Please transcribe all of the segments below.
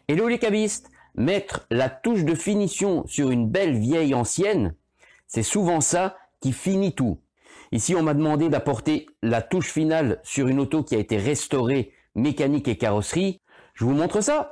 Hello les cabistes, mettre la touche de finition sur une belle vieille ancienne, c'est souvent ça qui finit tout. Ici on m'a demandé d'apporter la touche finale sur une auto qui a été restaurée, mécanique et carrosserie. Je vous montre ça.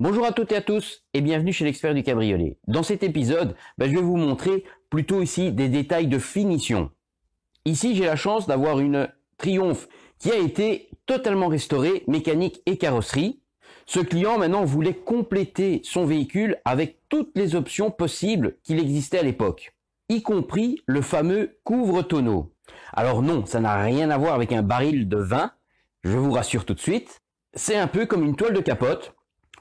Bonjour à toutes et à tous et bienvenue chez l'expert du cabriolet. Dans cet épisode, je vais vous montrer plutôt ici des détails de finition. Ici, j'ai la chance d'avoir une Triumph qui a été totalement restaurée, mécanique et carrosserie. Ce client maintenant voulait compléter son véhicule avec toutes les options possibles qu'il existait à l'époque, y compris le fameux couvre-tonneau. Alors non, ça n'a rien à voir avec un baril de vin, je vous rassure tout de suite. C'est un peu comme une toile de capote.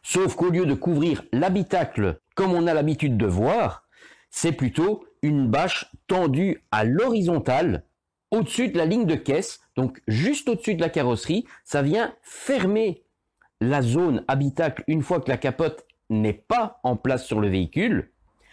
Sauf qu'au lieu de couvrir l'habitacle comme on a l'habitude de voir, c'est plutôt une bâche tendue à l'horizontale au-dessus de la ligne de caisse, donc juste au-dessus de la carrosserie. Ça vient fermer la zone habitacle une fois que la capote n'est pas en place sur le véhicule.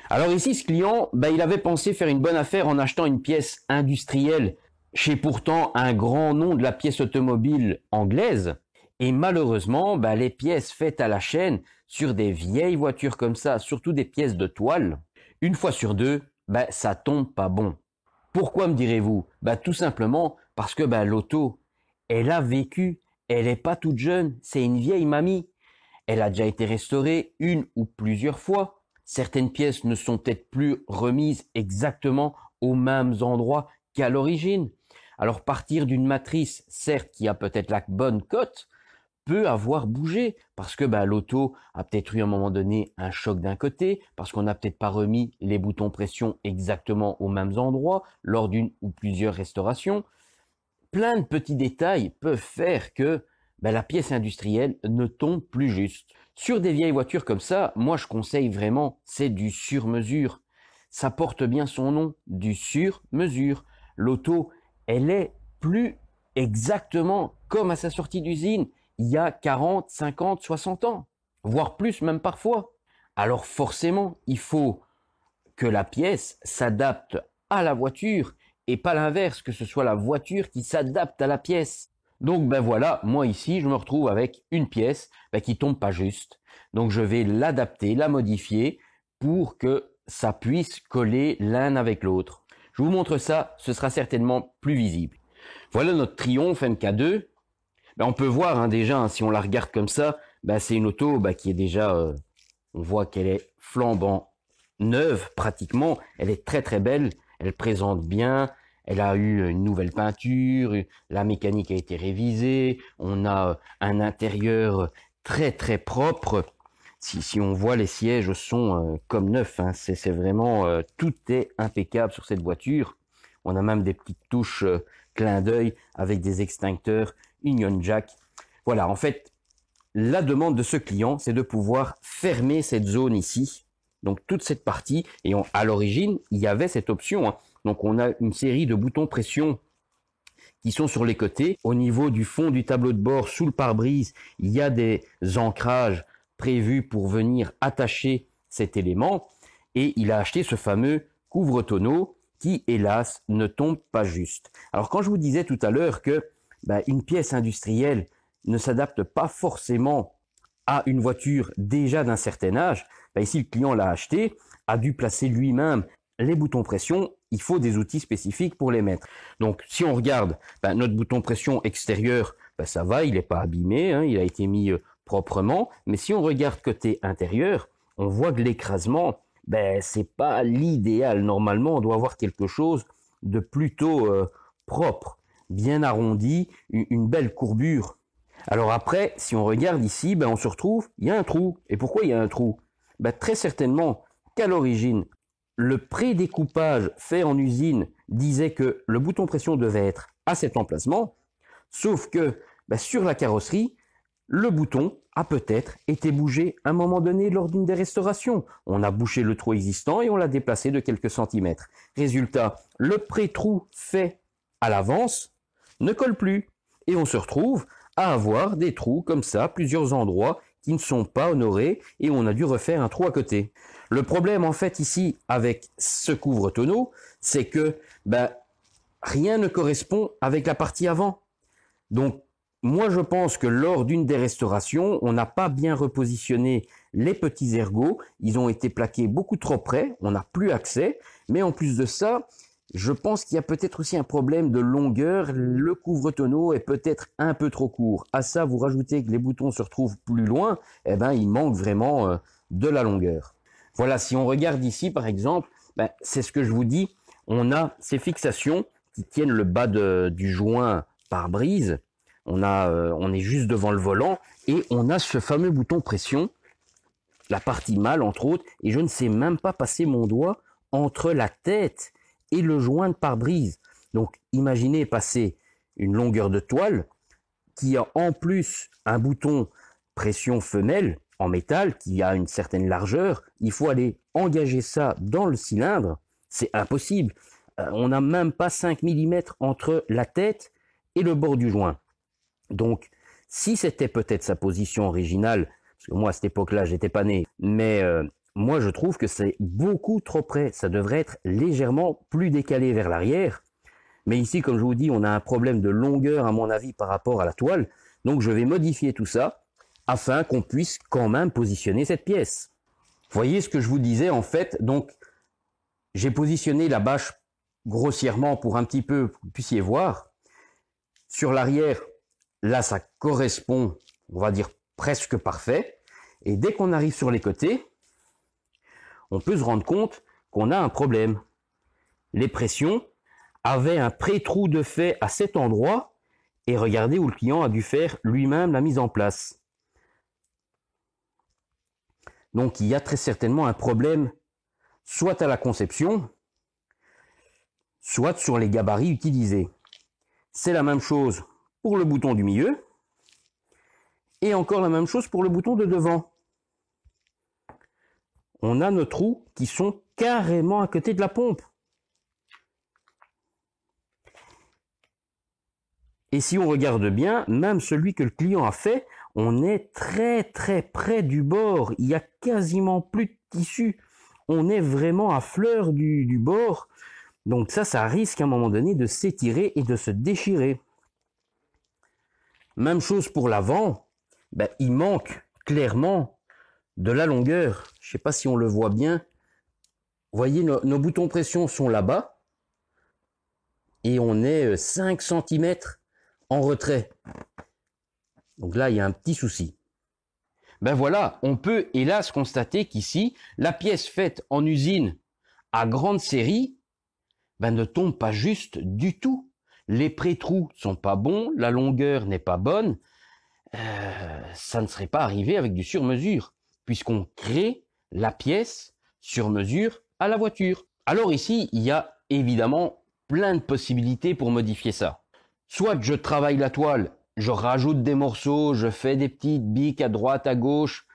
Alors ici, ce client, il avait pensé faire une bonne affaire en achetant une pièce industrielle chez pourtant un grand nom de la pièce automobile anglaise. Et malheureusement, les pièces faites à la chaîne sur des vieilles voitures comme ça, surtout des pièces de toile, une fois sur deux, ça tombe pas bon. Pourquoi me direz-vous? Tout simplement parce que l'auto, elle a vécu, elle est pas toute jeune, c'est une vieille mamie. Elle a déjà été restaurée une ou plusieurs fois. Certaines pièces ne sont peut-être plus remises exactement aux mêmes endroits qu'à l'origine. Alors partir d'une matrice, certes, qui a peut-être la bonne cote, peut avoir bougé parce que l'auto a peut-être eu à un moment donné un choc d'un côté, parce qu'on n'a peut-être pas remis les boutons pression exactement aux mêmes endroits lors d'une ou plusieurs restaurations. Plein de petits détails peuvent faire que la pièce industrielle ne tombe plus juste. Sur des vieilles voitures comme ça, moi je conseille vraiment, c'est du sur-mesure. Ça porte bien son nom, du sur-mesure. L'auto, elle est plus exactement comme à sa sortie d'usine il y a 40, 50, 60 ans, voire plus même parfois. Alors forcément, il faut que la pièce s'adapte à la voiture et pas l'inverse, que ce soit la voiture qui s'adapte à la pièce. Donc voilà, moi ici, je me retrouve avec une pièce qui tombe pas juste. Donc je vais l'adapter, la modifier pour que ça puisse coller l'un avec l'autre. Je vous montre ça, ce sera certainement plus visible. Voilà notre Triumph MK2. On peut voir déjà, si on la regarde comme ça, c'est une auto qui est déjà, on voit qu'elle est flambant neuve pratiquement. Elle est très très belle, elle présente bien, elle a eu une nouvelle peinture, la mécanique a été révisée, on a un intérieur très très propre. Si on voit, les sièges sont comme neufs, c'est vraiment, tout est impeccable sur cette voiture. On a même des petites touches clin d'œil avec des extincteurs Union Jack. Voilà, en fait, la demande de ce client, c'est de pouvoir fermer cette zone ici, donc toute cette partie, et à l'origine, il y avait cette option. Donc on a une série de boutons pression qui sont sur les côtés. Au niveau du fond du tableau de bord, sous le pare-brise, il y a des ancrages prévus pour venir attacher cet élément, et il a acheté ce fameux couvre-tonneau qui, hélas, ne tombe pas juste. Alors quand je vous disais tout à l'heure que une pièce industrielle ne s'adapte pas forcément à une voiture déjà d'un certain âge, ici le client l'a acheté, a dû placer lui-même les boutons pression, il faut des outils spécifiques pour les mettre. Donc si on regarde notre bouton pression extérieur, ça va, il n'est pas abîmé, il a été mis proprement, mais si on regarde côté intérieur, on voit que l'écrasement, c'est pas l'idéal. Normalement, on doit avoir quelque chose de plutôt propre, bien arrondi, une belle courbure. Alors après, si on regarde ici, on se retrouve, il y a un trou. Et pourquoi il y a un trou? Très certainement qu'à l'origine, le prédécoupage fait en usine disait que le bouton pression devait être à cet emplacement, sauf que sur la carrosserie, le bouton a peut-être été bougé à un moment donné lors d'une des restaurations. On a bouché le trou existant et on l'a déplacé de quelques centimètres. Résultat, le pré-trou fait à l'avance ne colle plus. Et on se retrouve à avoir des trous comme ça, plusieurs endroits qui ne sont pas honorés et on a dû refaire un trou à côté. Le problème en fait ici avec ce couvre-tonneau, c'est que rien ne correspond avec la partie avant. Donc moi je pense que lors d'une des restaurations, on n'a pas bien repositionné les petits ergots, ils ont été plaqués beaucoup trop près, on n'a plus accès, mais en plus de ça, je pense qu'il y a peut-être aussi un problème de longueur, le couvre-tonneau est peut-être un peu trop court. À ça, vous rajoutez que les boutons se retrouvent plus loin, il manque vraiment de la longueur. Voilà, si on regarde ici par exemple, c'est ce que je vous dis, on a ces fixations qui tiennent le bas du joint pare-brise, on est juste devant le volant et on a ce fameux bouton pression, la partie mâle entre autres, et je ne sais même pas passer mon doigt entre la tête et le joint de pare-brise. Donc imaginez passer une longueur de toile qui a en plus un bouton pression femelle en métal qui a une certaine largeur, il faut aller engager ça dans le cylindre, c'est impossible. On n'a même pas 5 mm entre la tête et le bord du joint. Donc si c'était peut-être sa position originale, parce que moi à cette époque-là j'étais pas né, mais moi je trouve que c'est beaucoup trop près, ça devrait être légèrement plus décalé vers l'arrière, mais ici comme je vous dis on a un problème de longueur à mon avis par rapport à la toile, donc je vais modifier tout ça afin qu'on puisse quand même positionner cette pièce. Voyez ce que je vous disais en fait, donc j'ai positionné la bâche grossièrement pour un petit peu que vous puissiez voir. Sur l'arrière, là ça correspond, on va dire presque parfait, et dès qu'on arrive sur les côtés, on peut se rendre compte qu'on a un problème. Les pressions avaient un pré-trou de fait à cet endroit, et regardez où le client a dû faire lui-même la mise en place. Donc il y a très certainement un problème, soit à la conception, soit sur les gabarits utilisés. C'est la même chose pour le bouton du milieu, et encore la même chose pour le bouton de devant. On a nos trous qui sont carrément à côté de la pompe. Et si on regarde bien, même celui que le client a fait, on est très très près du bord. Il n'y a quasiment plus de tissu. On est vraiment à fleur du bord. Donc ça risque à un moment donné de s'étirer et de se déchirer. Même chose pour l'avant. Il manque clairement de la longueur. Je ne sais pas si on le voit bien. Vous voyez, nos boutons pression sont là-bas. Et on est 5 cm en retrait. Donc là, il y a un petit souci. Voilà, on peut hélas constater qu'ici, la pièce faite en usine à grande série ne tombe pas juste du tout. Les pré-trous ne sont pas bons, la longueur n'est pas bonne. Ça ne serait pas arrivé avec du sur-mesure, puisqu'on crée la pièce sur-mesure à la voiture. Alors ici, il y a évidemment plein de possibilités pour modifier ça. Soit je travaille la toile, je rajoute des morceaux, je fais des petites biques à droite, à gauche,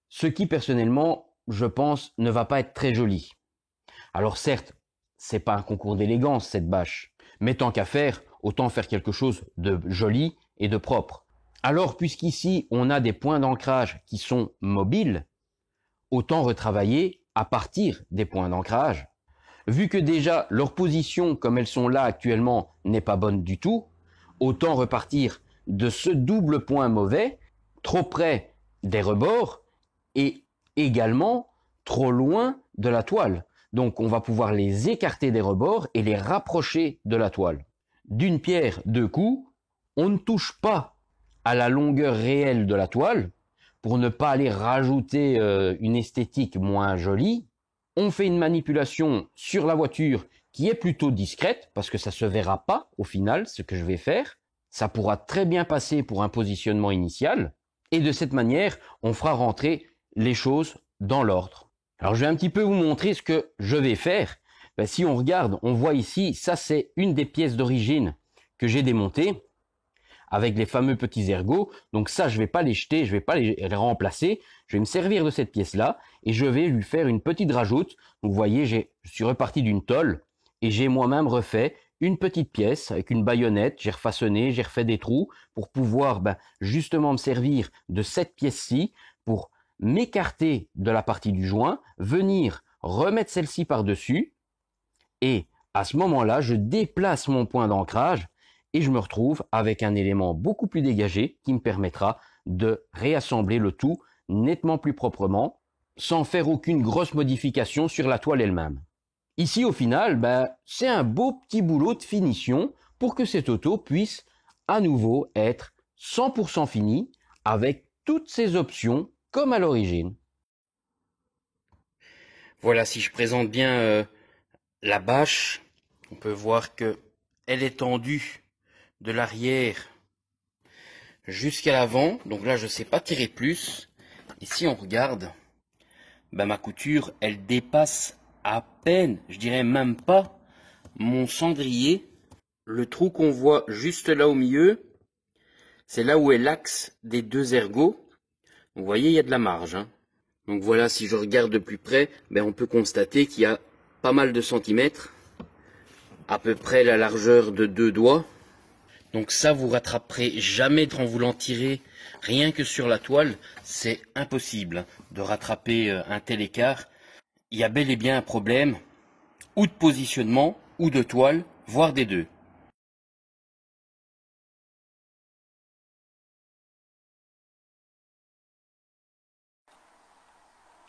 ce qui personnellement, je pense, ne va pas être très joli. Alors certes, c'est pas un concours d'élégance cette bâche, mais tant qu'à faire, autant faire quelque chose de joli et de propre. Alors puisqu'ici on a des points d'ancrage qui sont mobiles, autant retravailler à partir des points d'ancrage. Vu que déjà leur position comme elles sont là actuellement n'est pas bonne du tout, autant repartir de ce double point mauvais, trop près des rebords et également trop loin de la toile. Donc on va pouvoir les écarter des rebords et les rapprocher de la toile. D'une pierre deux coups, on ne touche pas à la longueur réelle de la toile pour ne pas aller rajouter une esthétique moins jolie. On fait une manipulation sur la voiture qui est plutôt discrète parce que ça se verra pas au final ce que je vais faire. Ça pourra très bien passer pour un positionnement initial et de cette manière on fera rentrer les choses dans l'ordre. Alors je vais un petit peu vous montrer ce que je vais faire. Si on regarde, on voit ici, ça c'est une des pièces d'origine que j'ai démontées avec les fameux petits ergots. Donc ça je vais pas les jeter, je vais pas les remplacer, je vais me servir de cette pièce là et je vais lui faire une petite rajoute. Donc vous voyez, je suis reparti d'une tôle et j'ai moi-même refait une petite pièce avec une baïonnette, j'ai refaçonné, j'ai refait des trous pour pouvoir justement me servir de cette pièce-ci pour m'écarter de la partie du joint, venir remettre celle-ci par-dessus et à ce moment-là, je déplace mon point d'ancrage et je me retrouve avec un élément beaucoup plus dégagé qui me permettra de réassembler le tout nettement plus proprement sans faire aucune grosse modification sur la toile elle-même. Ici, au final, c'est un beau petit boulot de finition pour que cette auto puisse à nouveau être 100% finie avec toutes ses options comme à l'origine. Voilà, si je présente bien la bâche, on peut voir que elle est tendue de l'arrière jusqu'à l'avant. Donc là, je ne sais pas tirer plus. Et si on regarde, ma couture, elle dépasse à peine, je dirais même pas, mon cendrier. Le trou qu'on voit juste là au milieu, c'est là où est l'axe des deux ergots. Vous voyez, il y a de la marge. Donc voilà, si je regarde de plus près, on peut constater qu'il y a pas mal de centimètres, à peu près la largeur de 2 doigts. Donc ça, vous rattraperez jamais en voulant tirer rien que sur la toile. C'est impossible de rattraper un tel écart. Il y a bel et bien un problème, ou de positionnement, ou de toile, voire des deux.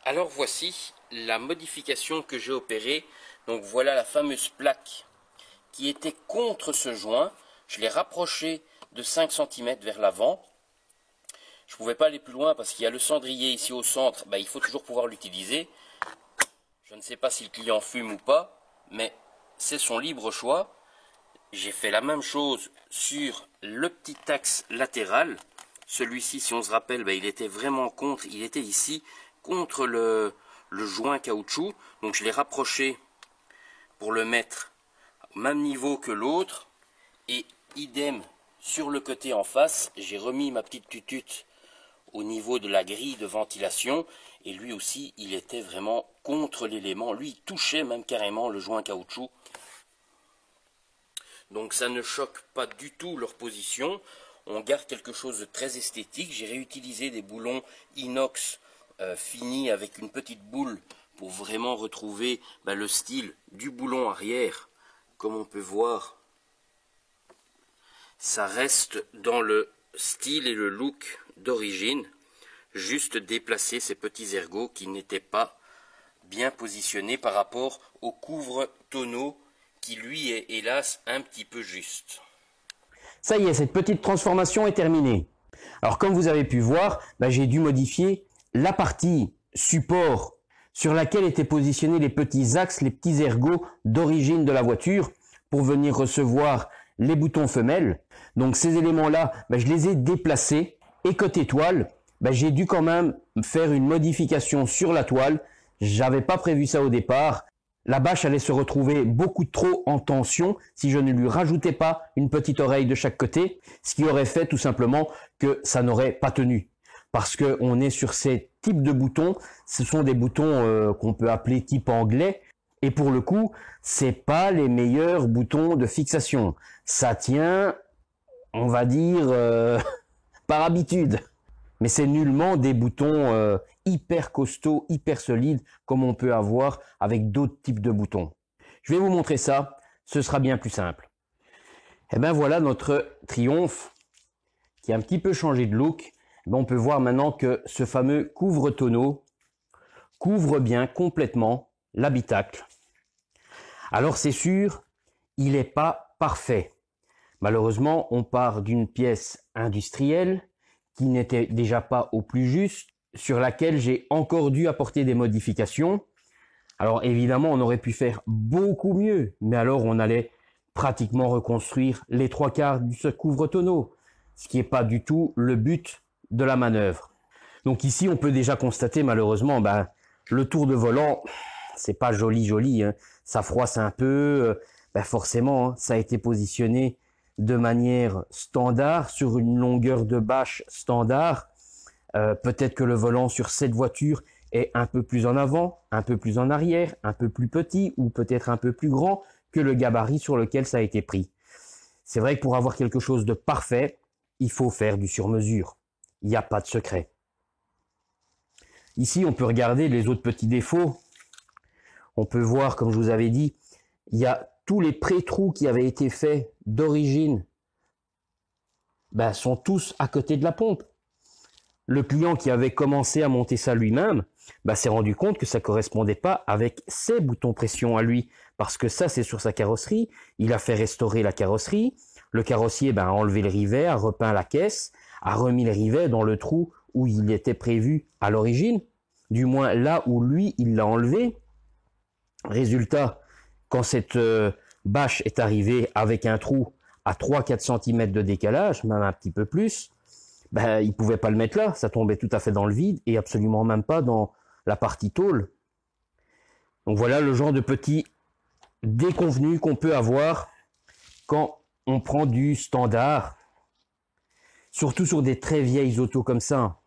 Alors voici la modification que j'ai opérée. Donc voilà la fameuse plaque qui était contre ce joint. Je l'ai rapproché de 5 cm vers l'avant. Je ne pouvais pas aller plus loin parce qu'il y a le cendrier ici au centre. Il faut toujours pouvoir l'utiliser. Je ne sais pas si le client fume ou pas, mais c'est son libre choix. J'ai fait la même chose sur le petit axe latéral. Celui-ci, si on se rappelle, il était vraiment contre, il était ici, contre le joint caoutchouc. Donc je l'ai rapproché pour le mettre au même niveau que l'autre. Et idem sur le côté en face, j'ai remis ma petite tutute au niveau de la grille de ventilation. Et lui aussi, il était vraiment contre l'élément. Lui, il touchait même carrément le joint caoutchouc. Donc ça ne choque pas du tout leur position. On garde quelque chose de très esthétique. J'ai réutilisé des boulons inox finis avec une petite boule pour vraiment retrouver le style du boulon arrière. Comme on peut voir, ça reste dans le style et le look d'origine. Juste déplacer ces petits ergots qui n'étaient pas bien positionnés par rapport au couvre-tonneau qui lui est hélas un petit peu juste. Ça y est, cette petite transformation est terminée. Alors comme vous avez pu voir, j'ai dû modifier la partie support sur laquelle étaient positionnés les petits axes, les petits ergots d'origine de la voiture pour venir recevoir les boutons femelles. Donc ces éléments-là, je les ai déplacés et côté toile, j'ai dû quand même faire une modification sur la toile. J'avais pas prévu ça au départ. La bâche allait se retrouver beaucoup trop en tension si je ne lui rajoutais pas une petite oreille de chaque côté, ce qui aurait fait tout simplement que ça n'aurait pas tenu. Parce qu'on est sur ces types de boutons, ce sont des boutons qu'on peut appeler type anglais, et pour le coup, c'est pas les meilleurs boutons de fixation. Ça tient, on va dire, par habitude. Mais c'est nullement des boutons hyper costauds, hyper solides, comme on peut avoir avec d'autres types de boutons. Je vais vous montrer ça, ce sera bien plus simple. Et bien voilà notre Triumph, qui a un petit peu changé de look. On peut voir maintenant que ce fameux couvre-tonneau couvre bien complètement l'habitacle. Alors c'est sûr, il n'est pas parfait. Malheureusement, on part d'une pièce industrielle qui n'était déjà pas au plus juste, sur laquelle j'ai encore dû apporter des modifications. Alors évidemment, on aurait pu faire beaucoup mieux, mais alors on allait pratiquement reconstruire les 3/4 de ce couvre-tonneau, ce qui n'est pas du tout le but de la manœuvre. Donc ici, on peut déjà constater malheureusement, le tour de volant, c'est pas joli, hein. Ça froisse un peu, forcément, hein, ça a été positionné de manière standard, sur une longueur de bâche standard. Peut-être que le volant sur cette voiture est un peu plus en avant, un peu plus en arrière, un peu plus petit ou peut-être un peu plus grand que le gabarit sur lequel ça a été pris. C'est vrai que pour avoir quelque chose de parfait, il faut faire du sur-mesure. Il n'y a pas de secret. Ici, on peut regarder les autres petits défauts. On peut voir, comme je vous avais dit, il y a tous les pré-trous qui avaient été faits d'origine, sont tous à côté de la pompe. Le client qui avait commencé à monter ça lui-même, s'est rendu compte que ça ne correspondait pas avec ses boutons pression à lui, parce que ça, c'est sur sa carrosserie. Il a fait restaurer la carrosserie. Le carrossier a enlevé le rivet, a repeint la caisse, a remis le rivet dans le trou où il était prévu à l'origine, du moins là où lui, il l'a enlevé. Résultat, quand cette bâche est arrivée avec un trou à 3-4 cm de décalage, même un petit peu plus, il ne pouvait pas le mettre là, ça tombait tout à fait dans le vide et absolument même pas dans la partie tôle. Donc voilà le genre de petits déconvenus qu'on peut avoir quand on prend du standard, surtout sur des très vieilles autos comme ça.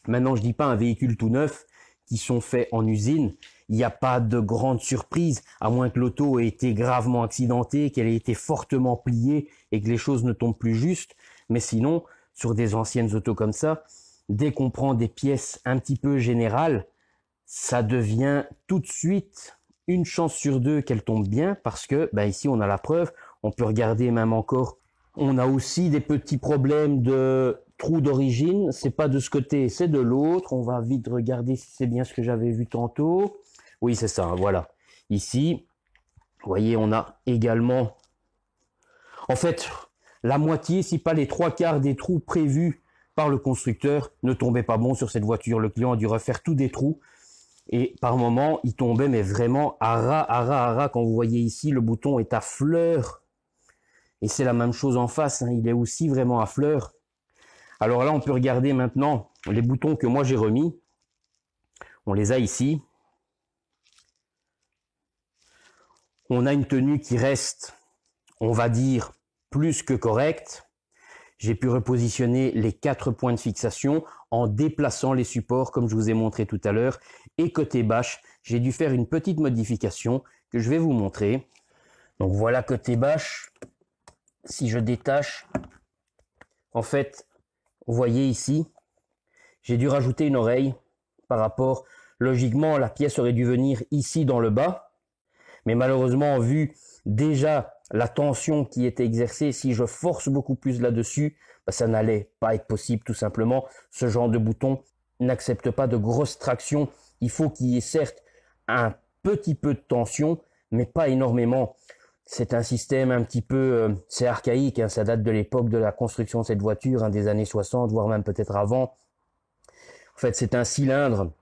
Maintenant, je dis pas un véhicule tout neuf qui sont faits en usine. Il n'y a pas de grande surprise, à moins que l'auto ait été gravement accidentée, qu'elle ait été fortement pliée et que les choses ne tombent plus juste. Mais sinon, sur des anciennes autos comme ça, dès qu'on prend des pièces un petit peu générales, ça devient tout de suite une chance sur deux qu'elles tombent bien, parce que ici on a la preuve, on peut regarder même encore. On a aussi des petits problèmes de trous d'origine, c'est pas de ce côté, c'est de l'autre. On va vite regarder si c'est bien ce que j'avais vu tantôt. Oui, c'est ça, voilà. Ici, vous voyez, on a également, en fait, la moitié, si pas les 3/4 des trous prévus par le constructeur ne tombaient pas bon sur cette voiture. Le client a dû refaire tous des trous. Et par moment, il tombait, mais vraiment à ras. Quand vous voyez ici, le bouton est à fleur. Et c'est la même chose en face, il est aussi vraiment à fleur. Alors là, on peut regarder maintenant les boutons que moi j'ai remis. On les a ici. On a une tenue qui reste, on va dire, plus que correcte. J'ai pu repositionner les 4 points de fixation en déplaçant les supports comme je vous ai montré tout à l'heure. Et côté bâche, j'ai dû faire une petite modification que je vais vous montrer. Donc voilà côté bâche. Si je détache, en fait, vous voyez ici, j'ai dû rajouter une oreille par rapport, logiquement, la pièce aurait dû venir ici dans le bas. Mais malheureusement, vu déjà la tension qui était exercée, si je force beaucoup plus là-dessus, ça n'allait pas être possible tout simplement. Ce genre de bouton n'accepte pas de grosse traction. Il faut qu'il y ait certes un petit peu de tension, mais pas énormément. C'est un système un petit peu, c'est archaïque, ça date de l'époque de la construction de cette voiture, des années 60, voire même peut-être avant. En fait, c'est un cylindre,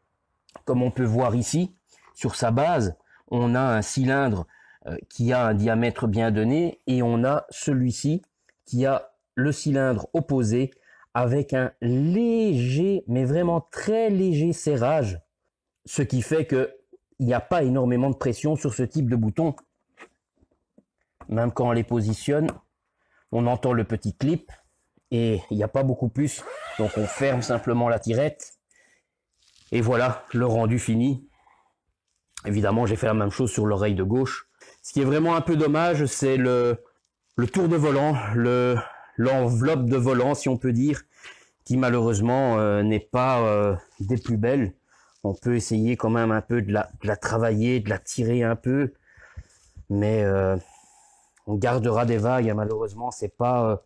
comme on peut voir ici, sur sa base, on a un cylindre qui a un diamètre bien donné, et on a celui-ci qui a le cylindre opposé avec un léger, mais vraiment très léger serrage, ce qui fait qu'il n'y a pas énormément de pression sur ce type de bouton. Même quand on les positionne, on entend le petit clip et il n'y a pas beaucoup plus. Donc on ferme simplement la tirette et voilà le rendu fini. Évidemment, j'ai fait la même chose sur l'oreille de gauche. Ce qui est vraiment un peu dommage, c'est le tour de volant, l'enveloppe de volant, si on peut dire, qui malheureusement n'est pas des plus belles. On peut essayer quand même un peu de la travailler, de la tirer un peu, mais on gardera des vagues. Malheureusement, c'est pas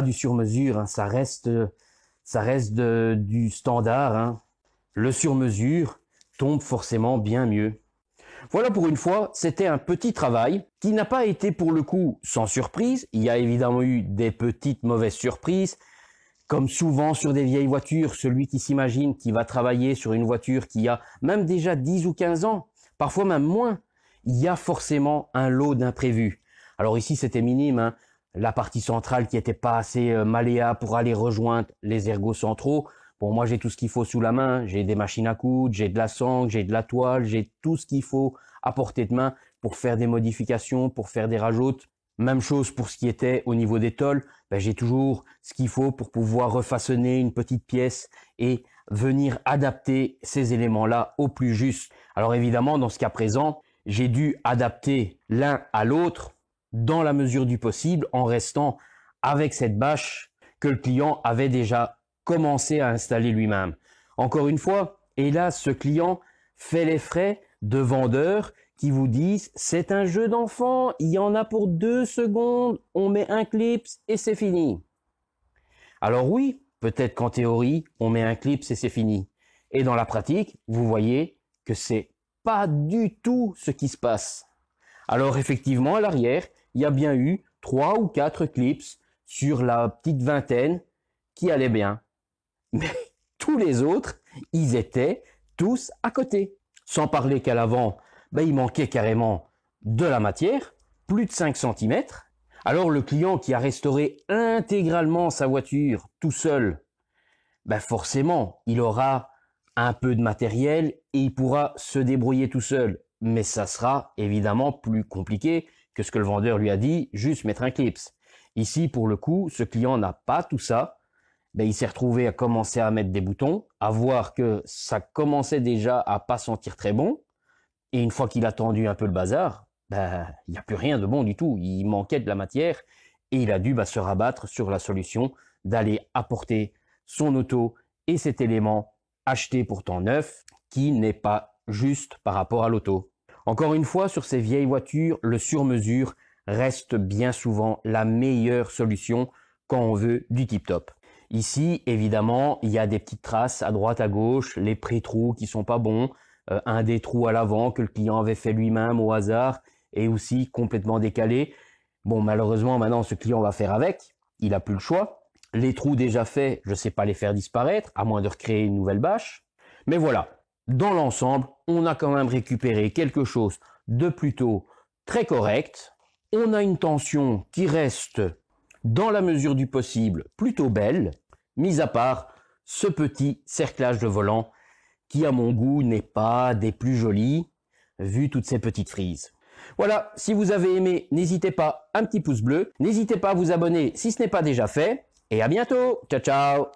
du sur-mesure. Ça reste du standard. Le sur-mesure tombe forcément bien mieux. Voilà, pour une fois, c'était un petit travail qui n'a pas été pour le coup sans surprise. Il y a évidemment eu des petites mauvaises surprises. Comme souvent sur des vieilles voitures, celui qui s'imagine qu'il va travailler sur une voiture qui a même déjà 10 ou 15 ans, parfois même moins, il y a forcément un lot d'imprévus. Alors ici, c'était minime, la partie centrale qui n'était pas assez malléable pour aller rejoindre les ergots centraux. Bon, moi, j'ai tout ce qu'il faut sous la main. J'ai des machines à coudre, j'ai de la sangle, j'ai de la toile, j'ai tout ce qu'il faut à portée de main pour faire des modifications, pour faire des rajoutes. Même chose pour ce qui était au niveau des tôles. J'ai toujours ce qu'il faut pour pouvoir refaçonner une petite pièce et venir adapter ces éléments-là au plus juste. Alors évidemment, dans ce cas présent, j'ai dû adapter l'un à l'autre dans la mesure du possible en restant avec cette bâche que le client avait déjà commencé à installer lui-même. Encore une fois, hélas, ce client fait les frais de vendeurs qui vous disent c'est un jeu d'enfant, il y en a pour 2 secondes, on met un clip et c'est fini. Alors oui, peut-être qu'en théorie, on met un clip et c'est fini. Et dans la pratique, vous voyez que c'est pas du tout ce qui se passe. Alors effectivement, à l'arrière, il y a bien eu 3 ou 4 clips sur la petite vingtaine qui allaient bien. Mais tous les autres, ils étaient tous à côté. Sans parler qu'à l'avant, il manquait carrément de la matière, plus de 5 cm. Alors le client qui a restauré intégralement sa voiture tout seul, forcément, il aura un peu de matériel et il pourra se débrouiller tout seul. Mais ça sera évidemment plus compliqué que ce que le vendeur lui a dit, juste mettre un clips. Ici, pour le coup, ce client n'a pas tout ça. Il s'est retrouvé à commencer à mettre des boutons, à voir que ça commençait déjà à pas sentir très bon. Et une fois qu'il a tendu un peu le bazar, il n'y a plus rien de bon du tout. Il manquait de la matière et il a dû se rabattre sur la solution d'aller apporter son auto et cet élément acheté pourtant neuf qui n'est pas juste par rapport à l'auto. Encore une fois, sur ces vieilles voitures, le sur-mesure reste bien souvent la meilleure solution quand on veut du tip-top. Ici, évidemment, il y a des petites traces à droite, à gauche, les pré-trous qui sont pas bons, un des trous à l'avant que le client avait fait lui-même au hasard et aussi complètement décalé. Bon, malheureusement, maintenant, ce client va faire avec. Il n'a plus le choix. Les trous déjà faits, je ne sais pas les faire disparaître, à moins de recréer une nouvelle bâche. Mais voilà, dans l'ensemble, on a quand même récupéré quelque chose de plutôt très correct. On a une tension qui reste, dans la mesure du possible, plutôt belle, mis à part ce petit cerclage de volant qui, à mon goût, n'est pas des plus jolis, vu toutes ces petites frises. Voilà, si vous avez aimé, n'hésitez pas, un petit pouce bleu, n'hésitez pas à vous abonner si ce n'est pas déjà fait, et à bientôt, ciao ciao.